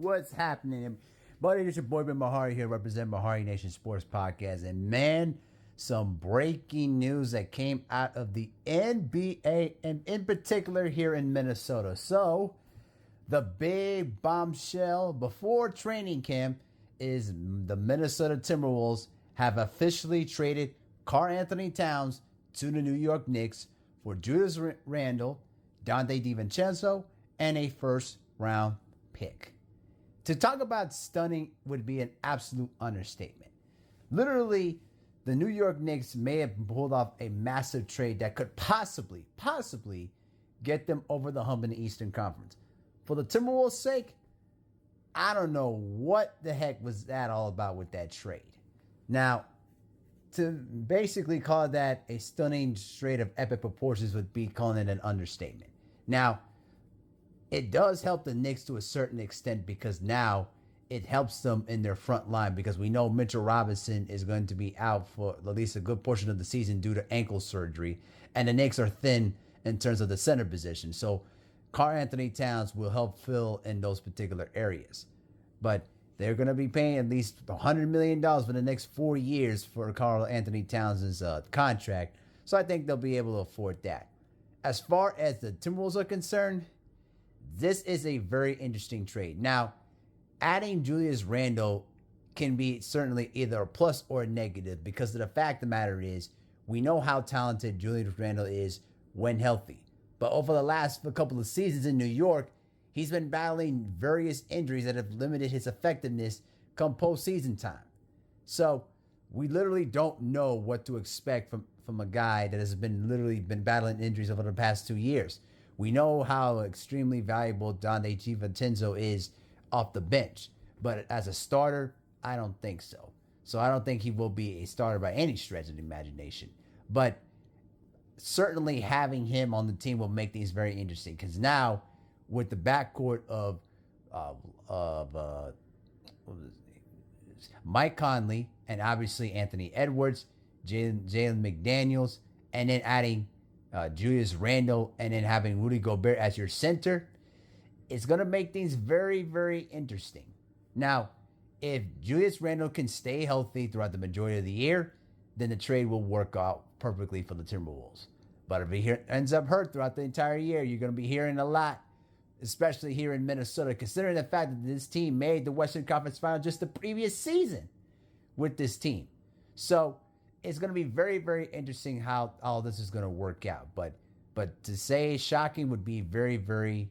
What's happening? Buddy, it's your boy Ben Mahari here, representing Mahari Nation Sports Podcast. And man, some breaking news that came out of the NBA and in particular here in Minnesota. So, the big bombshell before training camp is the Minnesota Timberwolves have officially traded Karl Anthony Towns to the New York Knicks for Julius Randle, Donte DiVincenzo, and a first-round pick. To talk about stunning would be an absolute understatement. Literally, the New York Knicks may have pulled off a massive trade that could possibly get them over the hump in the Eastern Conference. For the Timberwolves' sake, I don't know what the heck was that all about with that trade. Now, to basically call that a stunning trade of epic proportions would be calling it an understatement. Now, it does help the Knicks to a certain extent because now it helps them in their front line because we know Mitchell Robinson is going to be out for at least a good portion of the season due to ankle surgery, and the Knicks are thin in terms of the center position. So Karl Anthony Towns will help fill in those particular areas. But they're going to be paying at least $100 million for the next 4 years for Karl Anthony Towns' contract. So I think they'll be able to afford that. As far as the Timberwolves are concerned, this is a very interesting trade. Now, adding Julius Randle can be certainly either a plus or a negative because of the fact of the matter is we know how talented Julius Randle is when healthy. But over the last couple of seasons in New York, he's been battling various injuries that have limited his effectiveness come postseason time. So we literally don't know what to expect from a guy that has been battling injuries over the past 2 years. We know how extremely valuable Donte DiVincenzo is off the bench. But as a starter, I don't think so. So I don't think he will be a starter by any stretch of the imagination. But certainly having him on the team will make things very interesting. Because now, with the backcourt of Mike Conley and obviously Anthony Edwards, Jalen McDaniels, and then adding Julius Randle, and then having Rudy Gobert as your center, it's going to make things very, very interesting. Now, if Julius Randle can stay healthy throughout the majority of the year, then the trade will work out perfectly for the Timberwolves. But if he ends up hurt throughout the entire year, you're going to be hearing a lot, especially here in Minnesota, considering the fact that this team made the Western Conference Final just the previous season with this team. So it's going to be very, very interesting how all this is going to work out. But to say shocking would be very, very,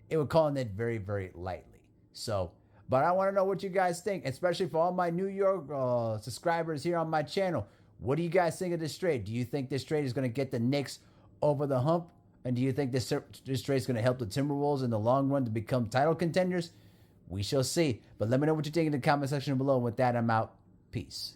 it would call it very, very lightly. So, but I want to know what you guys think, especially for all my New York subscribers here on my channel. What do you guys think of this trade? Do you think this trade is going to get the Knicks over the hump? And do you think this trade is going to help the Timberwolves in the long run to become title contenders? We shall see. But let me know what you think in the comment section below. With that, I'm out. Peace.